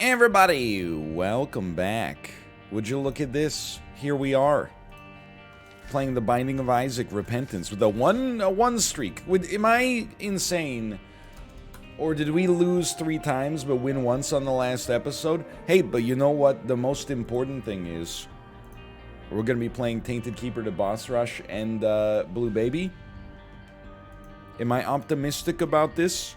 Everybody, welcome back. Would you look at this? Here we are, playing The Binding of Isaac: Repentance with a one streak. Am I insane? Or did we lose 3 times but win once on the last episode? Hey, but you know what? The most important thing is we're going to be playing Tainted Keeper to Boss Rush and Blue Baby. Am I optimistic about this?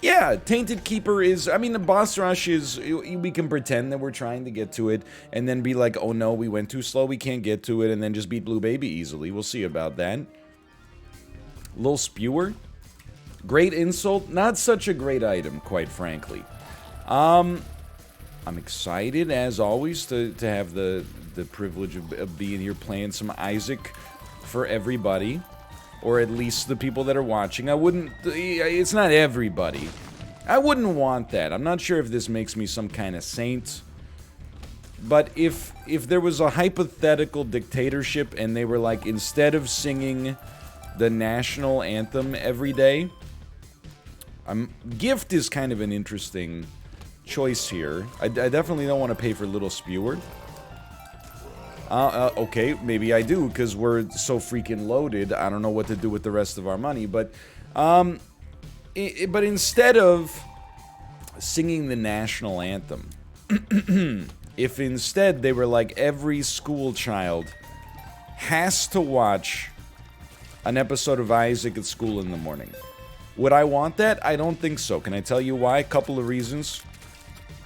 Yeah, Tainted Keeper is, I mean, the boss rush is, we can pretend that we're trying to get to it, and then be like, oh no, we went too slow, we can't get to it, and then just beat Blue Baby easily. We'll see about that. Little Spewer. Great insult, not such a great item, quite frankly. I'm excited, as always, to have the privilege of being here playing some Isaac for everybody. Or at least the people that are watching. It's not everybody. I wouldn't want that. I'm not sure if this makes me some kind of saint. But if there was a hypothetical dictatorship and they were like, instead of singing the national anthem every day, Gift is kind of an interesting choice here. I definitely don't want to pay for Little Spewer. Okay, maybe I do, because we're so freaking loaded. I don't know what to do with the rest of our money, but instead of singing the national anthem, if instead they were like, every school child has to watch an episode of Isaac at school in the morning, would I want that? I don't think so. Can I tell you why? A couple of reasons.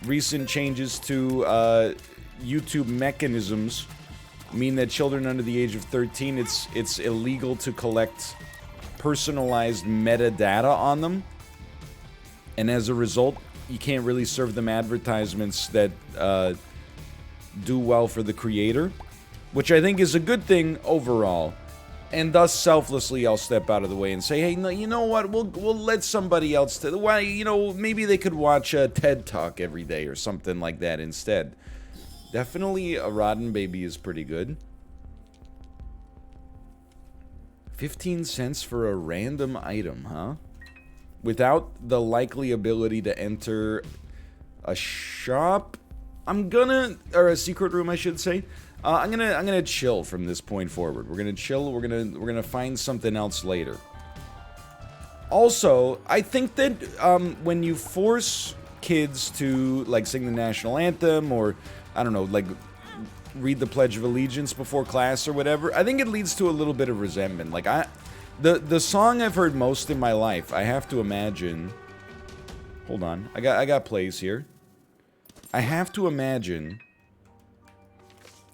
Recent changes to YouTube mechanisms mean that children under the age of 13, it's illegal to collect personalized metadata on them. And as a result, you can't really serve them advertisements that do well for the creator, which I think is a good thing overall. And thus, selflessly, I'll step out of the way and say, hey, no, you know what? We'll let somebody else. Why, maybe they could watch a TED Talk every day or something like that instead. Definitely a Rotten Baby is pretty good. 15 cents for a random item, huh? Without the likely ability to enter a shop, or a secret room, I should say. I'm gonna chill from this point forward. We're gonna chill. We're gonna find something else later. Also, I think that when you force kids to like sing the national anthem, or I don't know, like read the Pledge of Allegiance before class or whatever, I think it leads to a little bit of resentment. Like the song I've heard most in my life, I have to imagine. Hold on, I got plays here. I have to imagine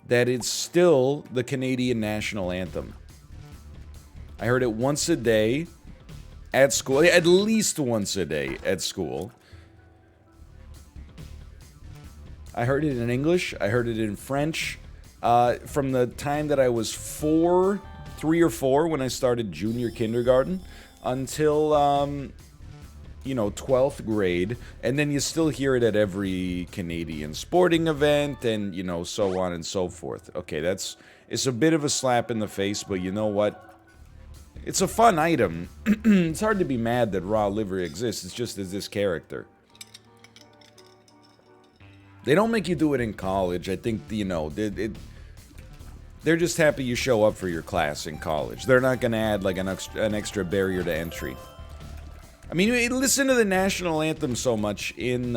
that it's still the Canadian national anthem. I heard it once a day at school, at least once a day at school. I heard it in English. I heard it in French. From the time that I was 3 or 4, when I started junior kindergarten, until, 12th grade. And then you still hear it at every Canadian sporting event and, so on and so forth. Okay, it's a bit of a slap in the face, but you know what? It's a fun item. It's hard to be mad that raw liver exists. It's just as this character. They don't make you do it in college. I think, they're just happy you show up for your class in college. They're not going to add, like, an extra barrier to entry. I mean, we listen to the national anthem so much in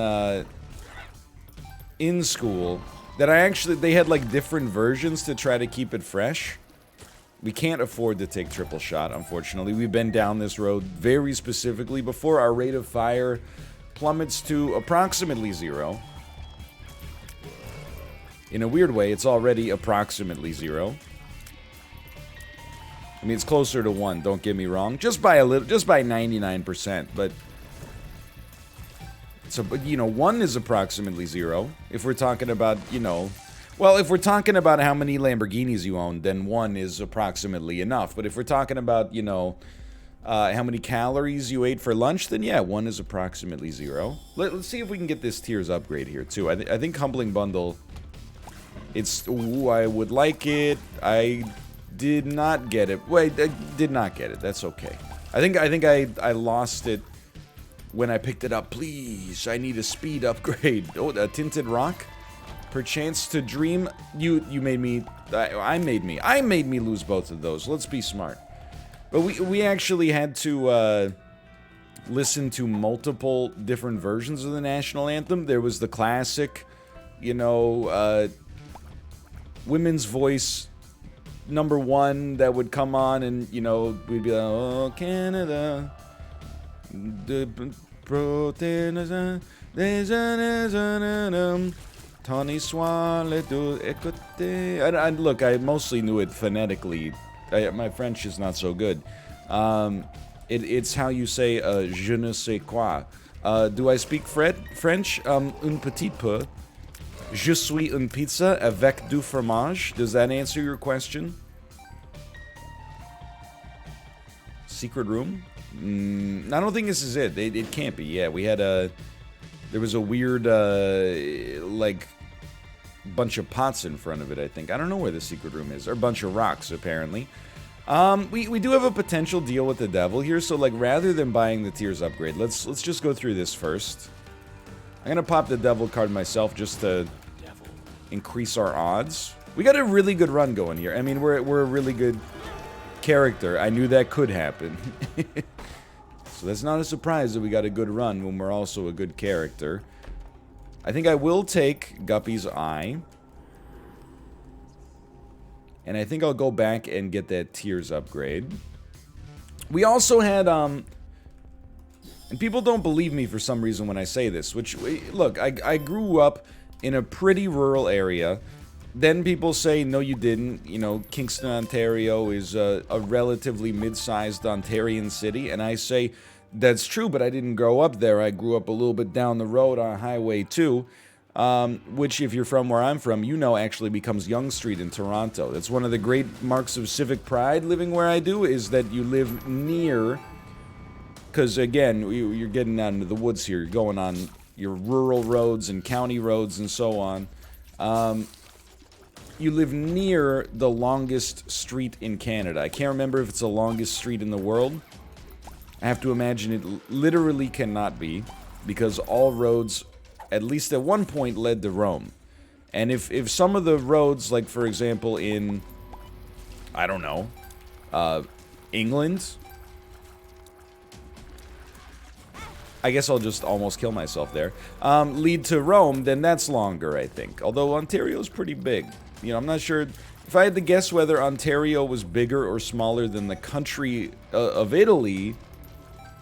school that they had, like, different versions to try to keep it fresh. We can't afford to take triple shot, unfortunately. We've been down this road very specifically before. Our rate of fire plummets to approximately 0. In a weird way, it's already approximately 0. I mean, it's closer to 1, don't get me wrong. Just by 99%, but... So, 1 is approximately 0. If we're talking about, well, if we're talking about how many Lamborghinis you own, then 1 is approximately enough. But if we're talking about, how many calories you ate for lunch, then yeah, 1 is approximately 0. Let's see if we can get this tiers upgrade here, too. I think Humbling Bundle... ooh, I would like it. I did not get it. Wait, I did not get it. That's okay. I think I lost it when I picked it up. Please, I need a speed upgrade. Oh, a tinted rock? Perchance to dream. You made me... I made me lose both of those. Let's be smart. But we actually had to listen to multiple different versions of the national anthem. There was the classic, you know, women's voice #1 that would come on, and, you know, we'd be like, oh, Canada, Tony Soile du écouter. Look, I mostly knew it phonetically. My French is not so good. It's how you say je ne sais quoi. Do I speak French? Un petit peu. Je suis une pizza avec du fromage. Does that answer your question? Secret room? I don't think this is it. It can't be. Yeah, we had a... There was a weird, like, bunch of pots in front of it, I think. I don't know where the secret room is. Or a bunch of rocks, apparently. We do have a potential deal with the devil here, so, like, rather than buying the tiers upgrade, let's just go through this first. I'm gonna pop the devil card myself just to increase our odds. We got a really good run going here. I mean, we're a really good character. I knew that could happen. So that's not a surprise that we got a good run when we're also a good character. I think I will take Guppy's Eye. And I think I'll go back and get that tiers upgrade. We also had, and people don't believe me for some reason when I say this, which, look, I grew up in a pretty rural area. Then people say, no, you didn't. You know, Kingston, Ontario is a relatively mid-sized Ontarian city. And I say, that's true, but I didn't grow up there. I grew up a little bit down the road on Highway 2, which, if you're from where I'm from, you know actually becomes Yonge Street in Toronto. That's one of the great marks of civic pride living where I do, is that you live near... Because, again, you're getting out into the woods here. You're going on your rural roads and county roads and so on. You live near the longest street in Canada. I can't remember if it's the longest street in the world. I have to imagine it literally cannot be, because all roads, at least at one point, led to Rome. And if some of the roads, like, for example, in, I don't know, England... I guess I'll just almost kill myself there. Lead to Rome, then that's longer, I think. Although Ontario's pretty big. You know, I'm not sure... If I had to guess whether Ontario was bigger or smaller than the country of Italy...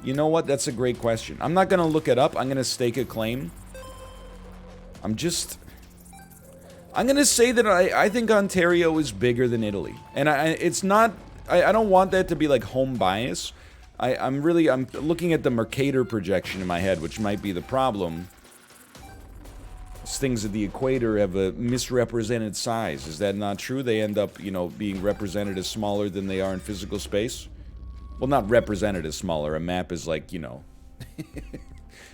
You know what? That's a great question. I'm not going to look it up. I'm going to stake a claim. I'm going to say that I think Ontario is bigger than Italy. And it's not... I don't want that to be, like, home bias. I'm looking at the Mercator projection in my head, which might be the problem. Things at the equator have a misrepresented size. Is that not true? They end up, you know, being represented as smaller than they are in physical space? Well, not represented as smaller. A map is like, you know,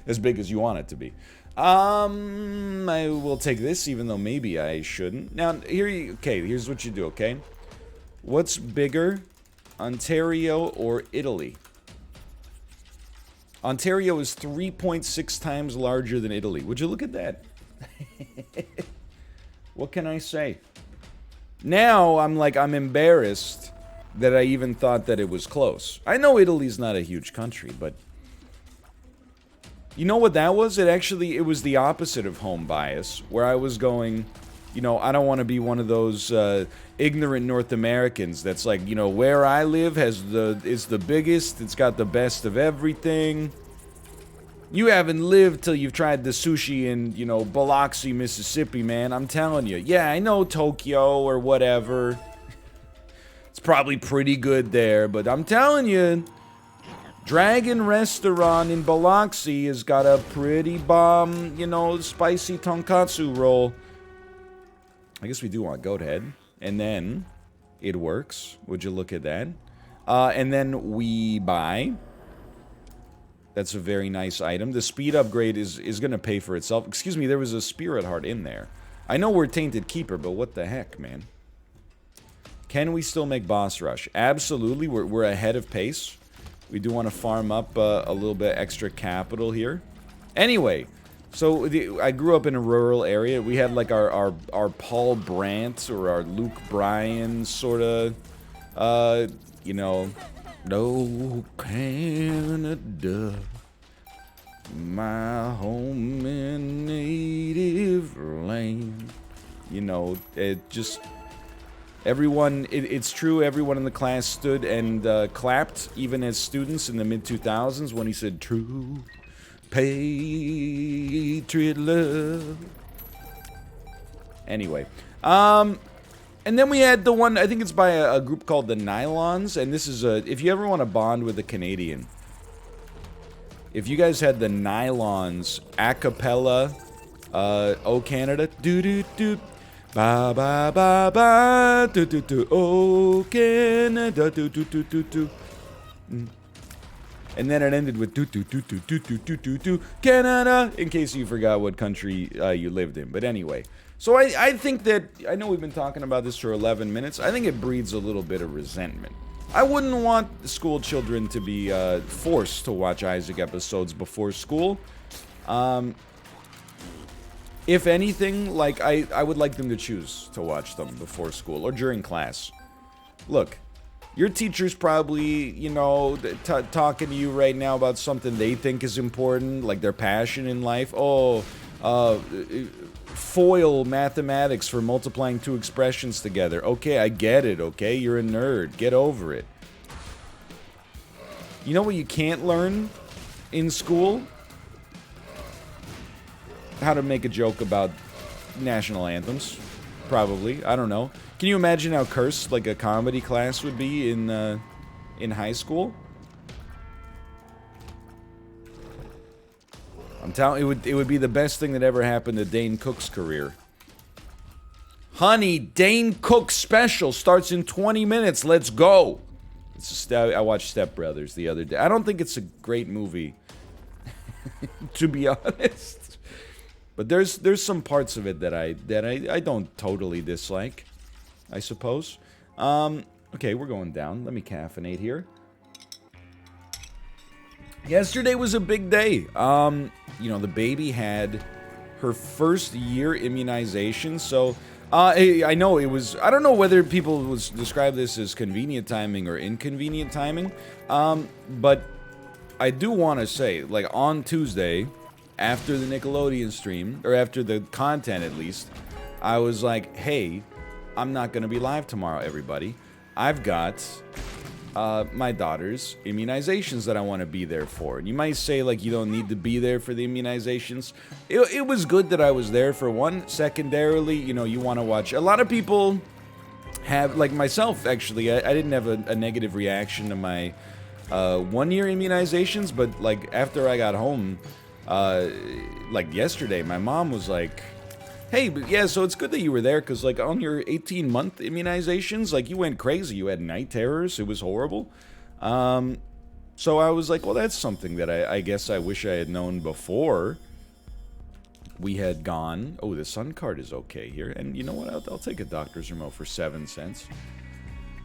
as big as you want it to be. I will take this, even though maybe I shouldn't. Now, here's what you do, okay? What's bigger, Ontario or Italy? Ontario is 3.6 times larger than Italy. Would you look at that? What can I say? Now, I'm embarrassed that I even thought that it was close. I know Italy's not a huge country, but... You know what that was? It was the opposite of home bias, where I was going... You know, I don't want to be one of those ignorant North Americans that's like, you know, where I live is the biggest, it's got the best of everything. You haven't lived till you've tried the sushi in, you know, Biloxi, Mississippi, man. I'm telling you. Yeah, I know Tokyo or whatever. It's probably pretty good there, but I'm telling you, Dragon Restaurant in Biloxi has got a pretty bomb, you know, spicy tonkatsu roll. I guess we do want goat head. And then it works. Would you look at that? And then we buy. That's a very nice item. The speed upgrade is going to pay for itself. Excuse me, there was a spirit heart in there. I know we're Tainted Keeper, but what the heck, man? Can we still make boss rush? Absolutely. We're ahead of pace. We do want to farm up a little bit extra capital here. Anyway, so I grew up in a rural area. We had like our Paul Brandt or our Luke Bryan sort of, you know, no Canada, my home and native land. You know, it just, everyone, it's true, everyone in the class stood and clapped, even as students in the mid-2000s when he said, true patriot love. Anyway, and then we had the one, I think it's by a group called the Nylons, and this is if you ever want to bond with a Canadian, if you guys had the Nylons a cappella, Oh Canada, do-do-do, ba ba ba ba, do-do-do, Oh Canada, do-do-do-do-do. And then it ended with do-do-do-do-do-do-do-do, Canada, in case you forgot what country you lived in. But anyway, so I think that, I know we've been talking about this for 11 minutes, I think it breeds a little bit of resentment. I wouldn't want school children to be forced to watch Isaac episodes before school. If anything, like, I would like them to choose to watch them before school or during class. Look, your teacher's probably, you know, talking to you right now about something they think is important, like their passion in life. Oh, FOIL mathematics for multiplying two expressions together. Okay, I get it, okay? You're a nerd. Get over it. You know what you can't learn in school? How to make a joke about national anthems. Probably. I don't know. Can you imagine how cursed, like, a comedy class would be in high school? I'm telling you, it would be the best thing that ever happened to Dane Cook's career. Honey, Dane Cook special starts in 20 minutes. Let's go. I watched Step Brothers the other day. I don't think it's a great movie, to be honest. But there's some parts of it that I don't totally dislike, I suppose. Okay, we're going down. Let me caffeinate here. Yesterday was a big day. You know, the baby had her first year immunization, so I know it was, I don't know whether people would describe this as convenient timing or inconvenient timing, but I do want to say, like, on Tuesday, after the Nickelodeon stream, or after the content at least, I was like, hey, I'm not going to be live tomorrow, everybody. I've got my daughter's immunizations that I want to be there for. And you might say, like, you don't need to be there for the immunizations. It was good that I was there for one. Secondarily, you know, you want to watch. A lot of people have, like myself, actually, I didn't have a negative reaction to my 1-year immunizations, but, like, after I got home, like yesterday, my mom was like, hey, but yeah, so it's good that you were there, because, like, on your 18-month immunizations, like, you went crazy. You had night terrors. It was horrible. So I was like, well, that's something that I guess I wish I had known before we had gone. Oh, the Sun card is okay here. And you know what? I'll take a doctor's remote for 7 cents.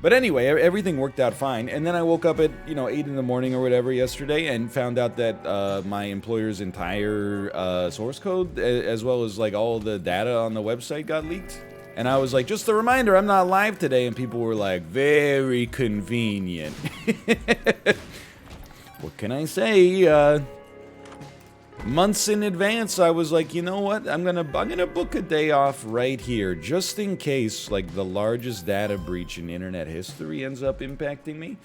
But anyway, everything worked out fine. And then I woke up at, 8 in the morning or whatever yesterday and found out that my employer's entire source code, as well as, like, all the data on the website got leaked. And I was like, just a reminder, I'm not live today. And people were like, very convenient. What can I say? Months in advance, I was like, you know what? I'm gonna book a day off right here, just in case, like, the largest data breach in internet history ends up impacting me.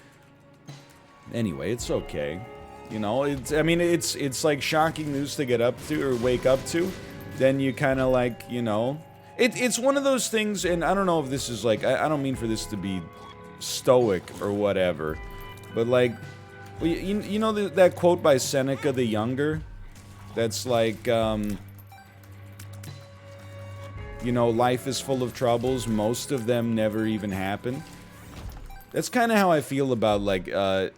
Anyway, it's okay. You know, it's like shocking news to get up to or wake up to. Then you kind of, like, you know, it's one of those things, and I don't know if this is, like, I don't mean for this to be stoic or whatever, but, like, you know that quote by Seneca the Younger? That's like, you know, life is full of troubles. Most of them never even happen. That's kind of how I feel about, like,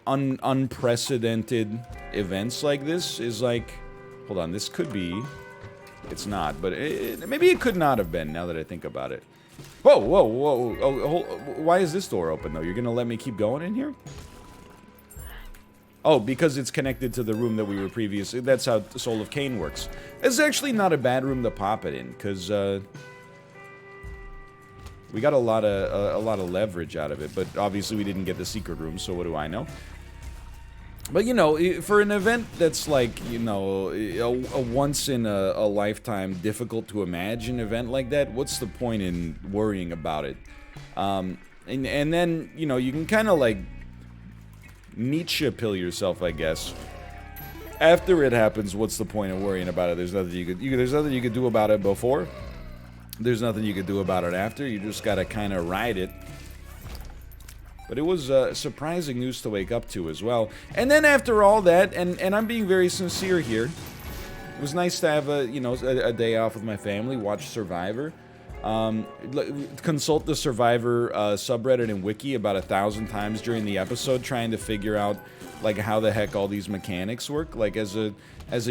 unprecedented events like this. Is like, hold on, this could be, it's not, but maybe it could not have been, now that I think about it. Whoa, whoa, whoa. Oh, why is this door open, though? You're going to let me keep going in here? Oh, because it's connected to the room that we were previously. That's how Soul of Cain works. It's actually not a bad room to pop it in, because we got a lot of leverage out of it. But obviously we didn't get the secret room, so what do I know? But, you know, for an event that's like, you know, a once-in-a-lifetime, difficult-to-imagine event like that, what's the point in worrying about it? And then, you know, you can kind of, like, Nietzsche pill yourself, I guess. After it happens, what's the point of worrying about it? There's nothing there's nothing you could do about it before. There's nothing you could do about it after. You just gotta kind of ride it. But it was surprising news to wake up to as well. And then after all that, and I'm being very sincere here, it was nice to have a day off with my family, watch Survivor. Consult the Survivor subreddit and wiki about 1,000 times during the episode, trying to figure out like how the heck all these mechanics work. Like as a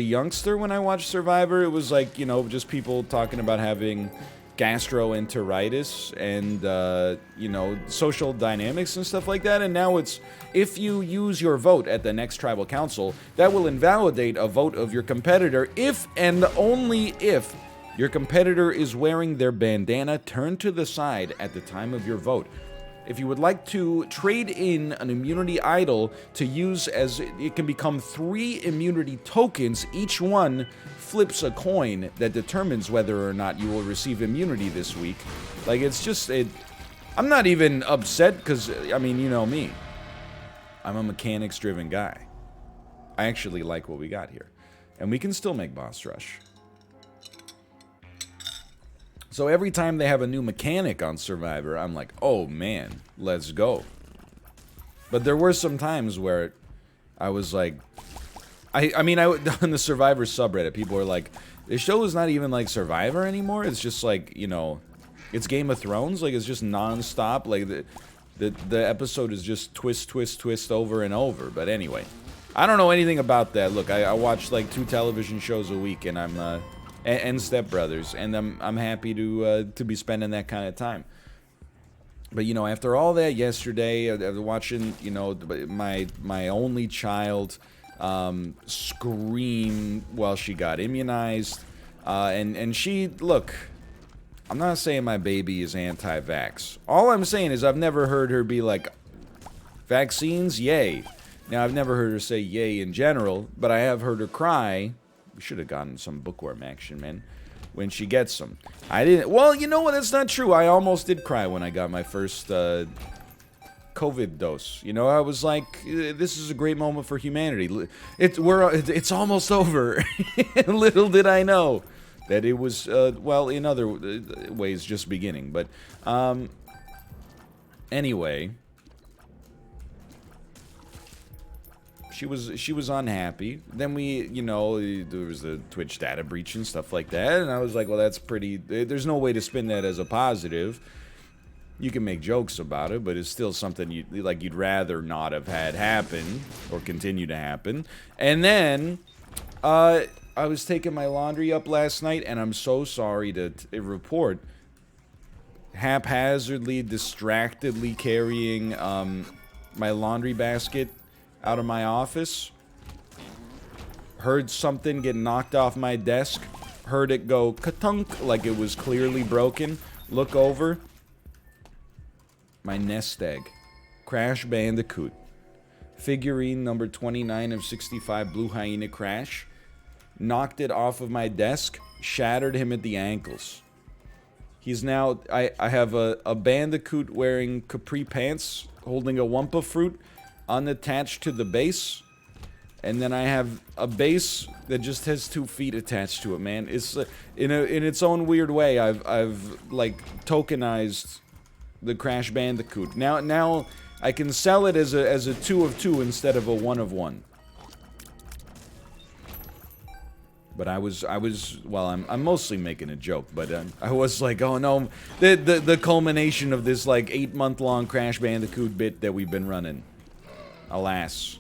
youngster, when I watched Survivor, it was like, you know, just people talking about having gastroenteritis and you know, social dynamics and stuff like that. And now it's, if you use your vote at the next tribal council, that will invalidate a vote of your competitor if and only if your competitor is wearing their bandana turned to the side at the time of your vote. If you would like to trade in an immunity idol to use, as it can become 3 immunity tokens, each one flips a coin that determines whether or not you will receive immunity this week. Like, it's just, I'm not even upset because, I mean, you know me. I'm a mechanics-driven guy. I actually like what we got here. And we can still make boss rush. So every time they have a new mechanic on Survivor, I'm like, oh man, let's go. But there were some times where I was like, I mean, on the Survivor subreddit, people were like, this show is not even like Survivor anymore. It's just like, you know, it's Game of Thrones. Like, it's just non-stop. Like, the episode is just twist, twist, twist over and over. But anyway, I don't know anything about that. Look, I watch like 2 television shows a week, and I'm, and Step Brothers, and I'm happy to be spending that kind of time. But you know, after all that yesterday, I was watching, you know, my only child scream while she got immunized, and she, look, I'm not saying my baby is anti-vax. All I'm saying is I've never heard her be like, vaccines, yay. Now, I've never heard her say yay in general, but I have heard her cry. We should have gotten some bookworm action, man, when she gets them. I didn't. Well, you know what? That's not true. I almost did cry when I got my first COVID dose. You know, I was like, this is a great moment for humanity. It's almost over. Little did I know that it was, well, in other ways, just beginning. But anyway, she was unhappy. Then we, you know, there was the Twitch data breach and stuff like that, and I was like, well, that's pretty, there's no way to spin that as a positive. You can make jokes about it, but it's still something you'd rather not have had happen or continue to happen. And then I was taking my laundry up last night, and I'm so sorry to report, haphazardly, distractedly carrying my laundry basket out of my office, heard something get knocked off my desk, heard it go ka-tunk like it was clearly broken, look over, my nest egg, Crash Bandicoot, figurine number 29 of 65, Blue Hyena Crash, knocked it off of my desk, shattered him at the ankles. He's now, I have a Bandicoot wearing capri pants, holding a Wumpa fruit, unattached to the base, and then I have a base that just has 2 feet attached to it, man. It's in its own weird way. I've like tokenized the Crash Bandicoot. Now I can sell it as a 2 of 2 instead of a 1 of 1. But I was well, I'm mostly making a joke, but I was like, oh no, the culmination of this like 8-month-long Crash Bandicoot bit that we've been running. Alas,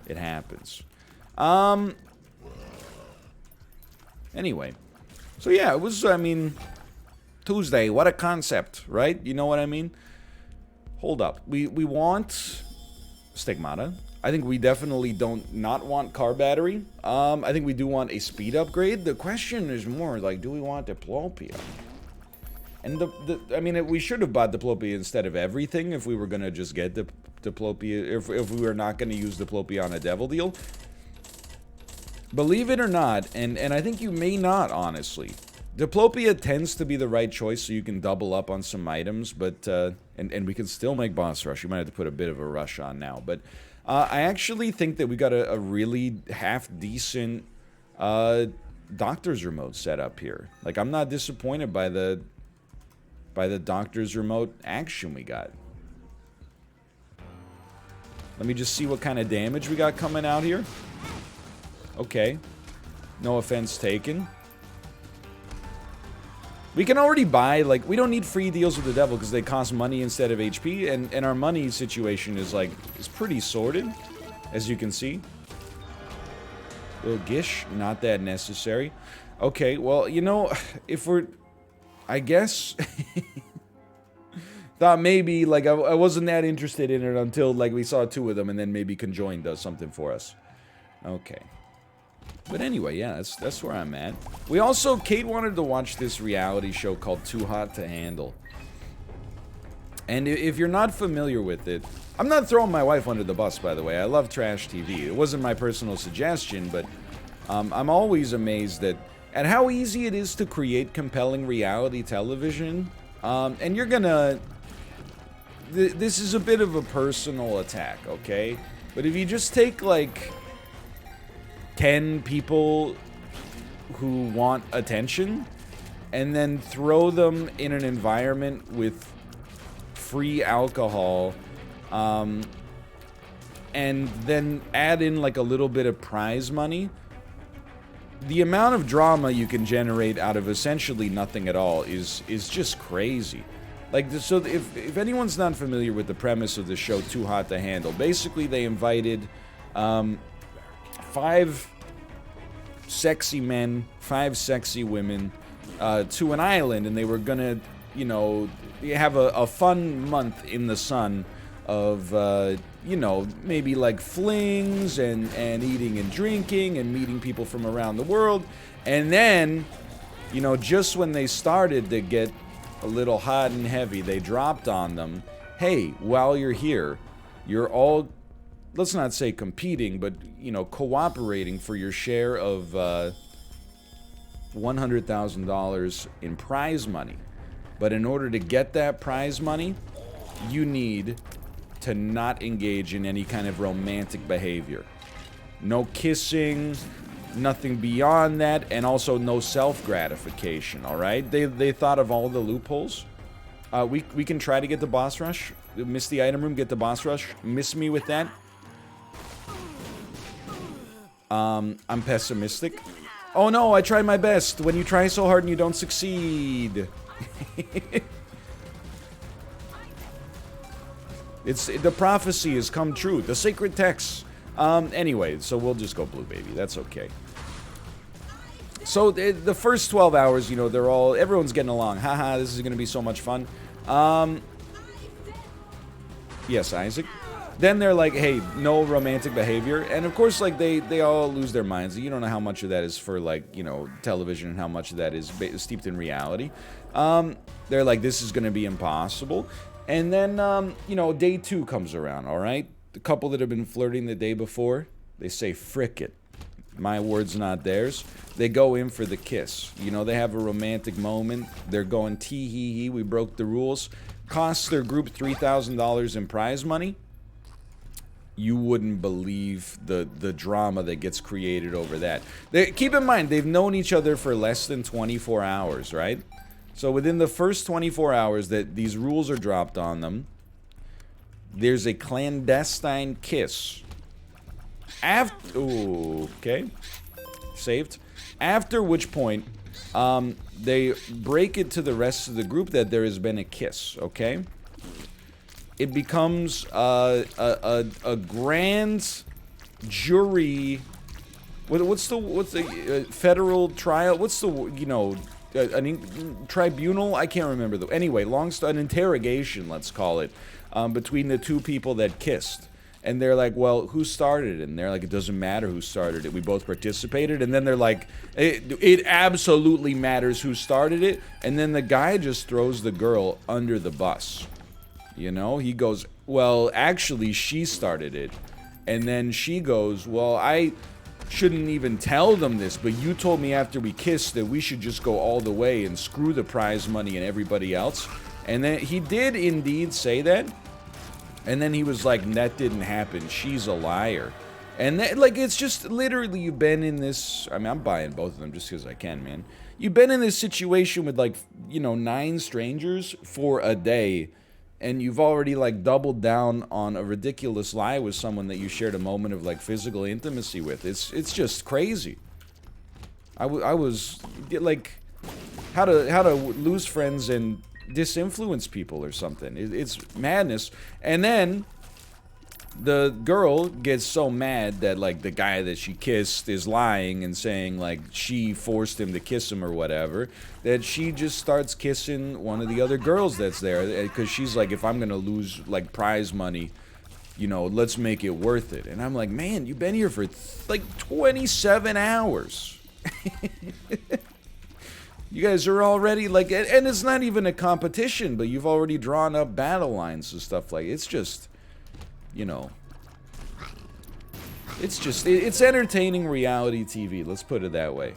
it happens. Anyway, so yeah, it was, I mean, Tuesday, what a concept, right? You know what I mean? Hold up, we want Stigmata. I think we definitely don't not want car battery. I think we do want a speed upgrade. The question is more like, do we want diplopia? And I mean, we should have bought diplopia instead of everything if we were gonna just get diplopia. If we were not gonna use diplopia on a devil deal. Believe it or not, and I think you may not, honestly. Diplopia tends to be the right choice, so you can double up on some items, but and we can still make boss rush. You might have to put a bit of a rush on now, but I actually think that we got a really half-decent doctor's remote set up here. Like, I'm not disappointed by the doctor's remote action we got. Let me just see what kind of damage we got coming out here. Okay. No offense taken. We can already buy, like, we don't need free deals with the devil because they cost money instead of HP, and our money situation is, like, is pretty sorted, as you can see. Little gish, not that necessary. Okay, well, you know, if we're, I guess, thought maybe, like, I wasn't that interested in it until, like, we saw two of them, and then maybe Conjoin does something for us. Okay. But anyway, yeah, that's where I'm at. We also, Kate wanted to watch this reality show called Too Hot to Handle. And if you're not familiar with it, I'm not throwing my wife under the bus, by the way. I love trash TV. It wasn't my personal suggestion, but I'm always amazed at how easy it is to create compelling reality television. And you're gonna... This is a bit of a personal attack, okay? But if you just take, like, 10 people who want attention and then throw them in an environment with free alcohol, and then add in like a little bit of prize money, the amount of drama you can generate out of essentially nothing at all is just crazy. Like, so if anyone's not familiar with the premise of the show Too Hot to Handle, basically they invited 5 sexy men, 5 sexy women to an island, and they were gonna, you know, have a fun month in the sun of, you know, maybe like flings and eating and drinking and meeting people from around the world. And then, you know, just when they started to get a little hot and heavy, they dropped on them, hey, while you're here, you're all, let's not say competing, but, you know, cooperating for your share of $100,000 in prize money. But in order to get that prize money, you need to not engage in any kind of romantic behavior. No kissing, nothing beyond that, and also no self-gratification, alright? They thought of all the loopholes. We can try to get the boss rush. Miss the item room, get the boss rush. Miss me with that. I'm pessimistic. Oh no, I tried my best. When you try so hard and you don't succeed. The prophecy has come true. The sacred texts. Anyway, so we'll just go blue, baby. That's okay. So the first 12 hours, you know, everyone's getting along. Haha, this is gonna be so much fun. Yes, Isaac. Then they're like, hey, no romantic behavior. And of course, like, they all lose their minds. You don't know how much of that is for, like, you know, television and how much of that is steeped in reality. They're like, this is going to be impossible. And then, you know, day 2 comes around, all right? The couple that have been flirting the day before, they say, frick it. My words, not theirs. They go in for the kiss. You know, they have a romantic moment. They're going, tee-hee-hee, we broke the rules. Costs their group $3,000 in prize money. You wouldn't believe the drama that gets created over that. Keep in mind, they've known each other for less than 24 hours, right? So within the first 24 hours that these rules are dropped on them, there's a clandestine kiss. Okay. Saved. After which point, they break it to the rest of the group that there has been a kiss, okay? It becomes a grand jury. What's the federal trial? What's the, you know, tribunal? I can't remember the. Anyway, an interrogation, let's call it, between the two people that kissed, And they're like, well, who started it? And they're like, it doesn't matter who started it. We both participated. And then they're like, it absolutely matters who started it. And then the guy just throws the girl under the bus. You know, he goes, well, actually, she started it. And then she goes, well, I shouldn't even tell them this, but you told me after we kissed that we should just go all the way and screw the prize money and everybody else. And then he did indeed say that. And then he was like, that didn't happen. She's a liar. And that, like, it's just literally, you've been in this, I mean, I'm buying both of them just because I can, man. You've been in this situation with, like, you know, 9 strangers for a day, and you've already, like, doubled down on a ridiculous lie with someone that you shared a moment of, like, physical intimacy with. It's just crazy. I was, like, how to lose friends and disinfluence people or something. It's madness. And then the girl gets so mad that, like, the guy that she kissed is lying and saying, like, she forced him to kiss him or whatever, that she just starts kissing one of the other girls that's there, because she's like, if I'm gonna lose, like, prize money, you know, let's make it worth it. And I'm like, man, you've been here for like 27 hours. You guys are already, like, and it's not even a competition, but you've already drawn up battle lines and stuff like, it's just, you know, it's just, it's entertaining reality TV, let's put it that way.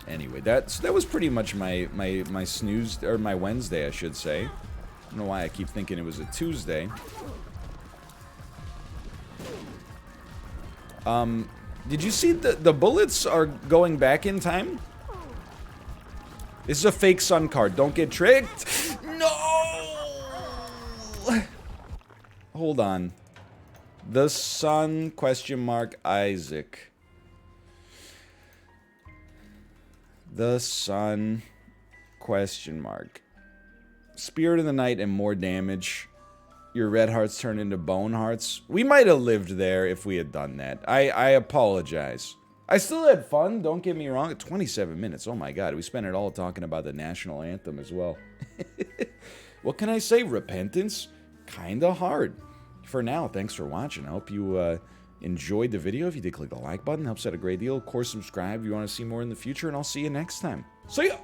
Anyway, that was pretty much my snooze, or my Wednesday, I should say. I don't know why I keep thinking it was a Tuesday. Did you see the bullets are going back in time? This is a fake sun card. Don't get tricked. No! Hold on. The sun, question mark, Isaac. The sun, question mark. Spirit of the night and more damage. Your red hearts turn into bone hearts. We might have lived there if we had done that. I apologize. I still had fun, don't get me wrong. 27 minutes, oh my god. We spent it all talking about the national anthem as well. What can I say? Repentance? Kinda hard. For now, thanks for watching. I hope you enjoyed the video. If you did, click the like button. Helps out a great deal. Of course, subscribe if you want to see more in the future. And I'll see you next time. See ya!